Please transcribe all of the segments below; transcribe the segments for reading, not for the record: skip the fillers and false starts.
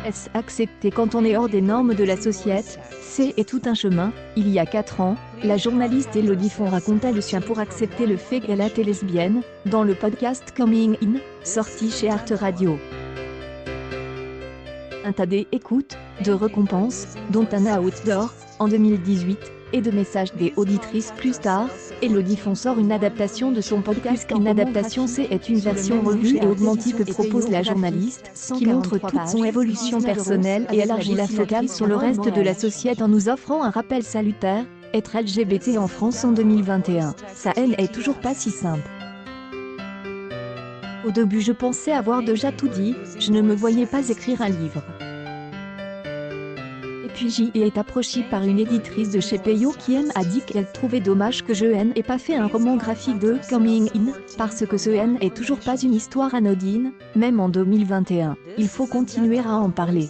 Est-ce accepté quand on est hors des normes de la société? C'est tout un chemin. Il y a 4 ans, la journaliste Elodie Fon racontait le sien pour accepter le fait qu'elle était lesbienne, dans le podcast Coming In, sorti chez Arte Radio. Un tas d'écoutes, de récompenses, dont un outdoor, en 2018, et de messages des auditrices plus tard. Elodie Fon sort une adaptation de son podcast. Une adaptation est une version revue et augmentée que propose la journaliste, qui montre toute son évolution personnelle et élargit la focale sur le reste de la société en nous offrant un rappel salutaire: être LGBT en France en 2021, ça n'est toujours pas si simple. Au début je pensais avoir déjà tout dit, je ne me voyais pas écrire un livre. Puis j'y ai été approchée par une éditrice de chez Peyo qui a dit qu'elle trouvait dommage que je n'ai pas fait un roman graphique de Coming In, parce que ce n'est toujours pas une histoire anodine, même en 2021, il faut continuer à en parler.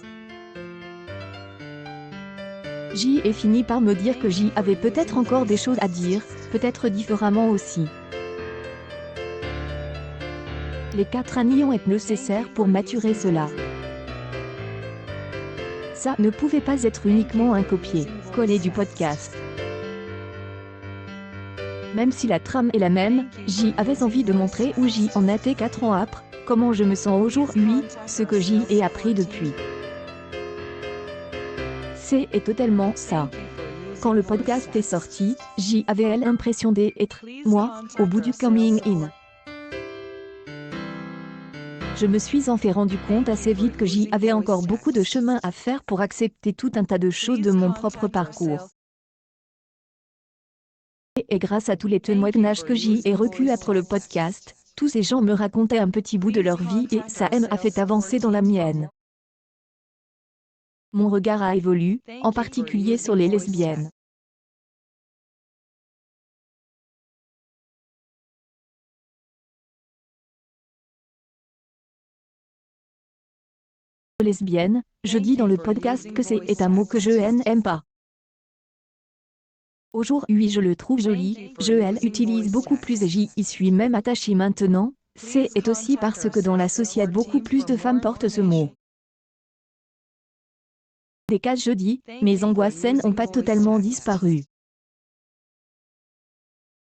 J'y ai fini par me dire que j'y avais peut-être encore des choses à dire, peut-être différemment aussi. Les 4 années ont été nécessaires pour maturer cela. Ça ne pouvait pas être uniquement un copier-coller du podcast. Même si la trame est la même, j'y avais envie de montrer où j'y en étais 4 ans après, comment je me sens aujourd'hui, ce que j'y ai appris depuis. C'est totalement ça. Quand le podcast est sorti, j'y avais l'impression d'être, moi, au bout du coming in. Je me suis en fait rendu compte assez vite que j'y avais encore beaucoup de chemin à faire pour accepter tout un tas de choses de mon propre parcours. Et grâce à tous les témoignages que j'y ai recueillis après le podcast, tous ces gens me racontaient un petit bout de leur vie et ça m'a fait avancer dans la mienne. Mon regard a évolué, en particulier sur les lesbiennes. Lesbienne, je dis dans le podcast que c'est un mot que je n'aime pas. Aujourd'hui je le trouve joli, je l'utilise beaucoup plus et j'y suis même attachée maintenant, c'est aussi parce que dans la société beaucoup plus de femmes portent ce mot. Des cas je dis, mes angoisses n'ont pas totalement disparu.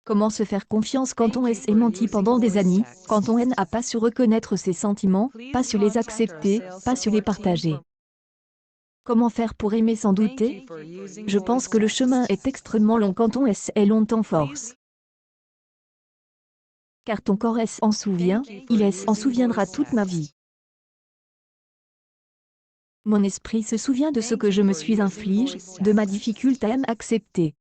Comment se faire confiance quand on est menti pendant des années, quand on n'a pas su reconnaître ses sentiments, pas su les accepter, pas su les partager? Comment faire pour aimer sans douter? Je pense que le chemin est extrêmement long quand on est longtemps force. Car ton corps s'en souvient, il s'en souviendra toute ma vie. Mon esprit se souvient de ce que je me suis infligé, de ma difficulté à m'accepter.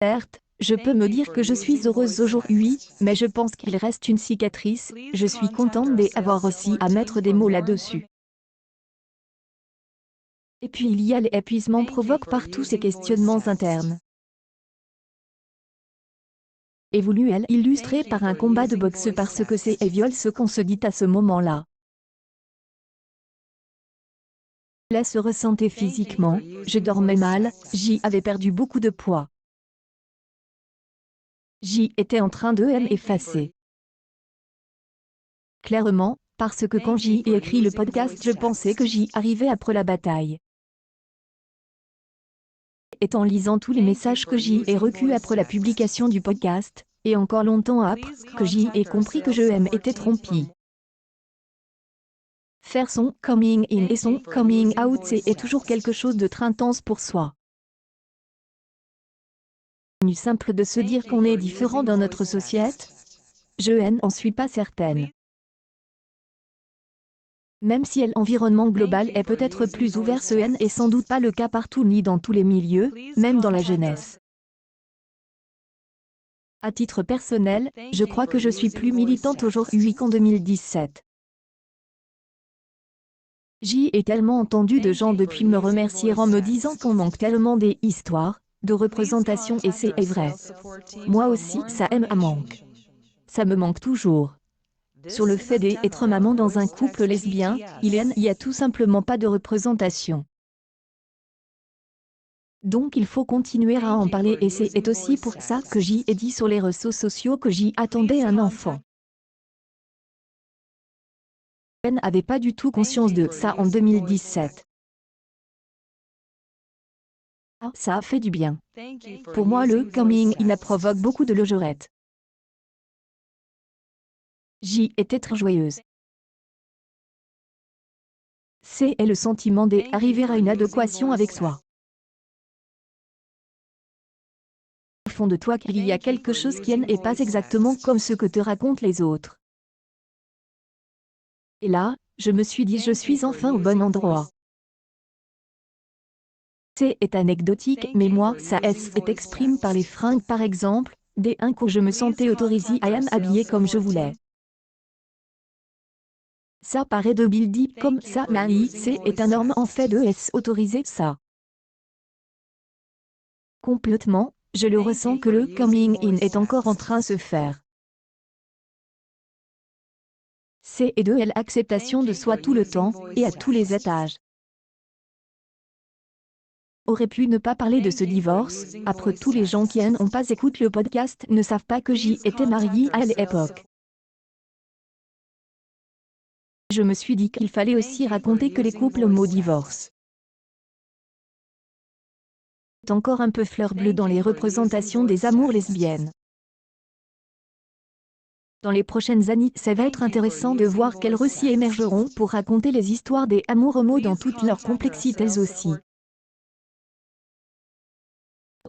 Certes, je peux me dire que je suis heureuse aujourd'hui, mais je pense qu'il reste une cicatrice, je suis contente d'avoir aussi à mettre des mots là-dessus. Et puis il y a l'épuisement provoqué par tous ces questionnements internes. Et voulu illustrer par un combat de boxe parce que c'est viol ce qu'on se dit à ce moment-là. Là se ressentait physiquement, je dormais mal, j'y avais perdu beaucoup de poids. J'y étais en train de m'effacer. Clairement, parce que quand j'y ai écrit le podcast je pensais que j'y arrivais après la bataille. Et en lisant tous les messages que j'y ai reçus après la publication du podcast, et encore longtemps après, que j'y ai compris que je m'étais trompée. Faire son coming in et son coming out c'est toujours quelque chose de très intense pour soi. C'est simple de se dire qu'on est différent dans notre société? Je n'en suis pas certaine. Même si l'environnement global est peut-être plus ouvert, ce n'est sans doute pas le cas partout ni dans tous les milieux, même dans la jeunesse. À titre personnel, je crois que je suis plus militante aujourd'hui qu'en 2017. J'y ai tellement entendu de gens depuis me remercier en me disant qu'on manque tellement des histoires, de représentation et c'est vrai. Moi aussi ça me manque. Ça me manque toujours. Sur le fait d'être maman dans un couple lesbien, il n'y a tout simplement pas de représentation. Donc il faut continuer à en parler et c'est aussi pour ça que j'y ai dit sur les réseaux sociaux que j'y attendais un enfant. N n'avait pas du tout conscience de ça en 2017. Ça a fait du bien. Pour moi, le coming in provoque beaucoup de logorette. J était très joyeuse. C est le sentiment d'arriver à une adéquation avec soi. Au fond de toi, qu'il y a quelque chose qui n'est pas exactement comme ce que te racontent les autres. Et là, je me suis dit je suis enfin au bon endroit. C est anecdotique, mais moi, ça est exprime par les fringues par exemple, des où je me sentais autorisée à m'habiller comme je voulais. Ça paraît de deep comme ça, mais c'est énorme en fait de autoriser ça. Complètement, je le ressens que le coming in est encore en train de se faire. C et de l'acceptation de soi tout le temps, et à tous les étages. Aurait pu ne pas parler de ce divorce, après tous les gens qui n'ont pas écouté le podcast ne savent pas que j'y étais mariée à l'époque. Je me suis dit qu'il fallait aussi raconter que les couples homo divorcent. Encore un peu fleur bleue dans les représentations des amours lesbiennes. Dans les prochaines années, ça va être intéressant de voir quels récits émergeront pour raconter les histoires des amours homo dans toutes leurs complexités aussi.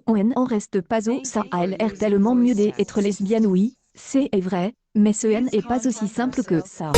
On n'en reste pas au ça a l'air tellement mieux d'être lesbienne oui, c'est vrai, mais ce n'est pas aussi simple que ça.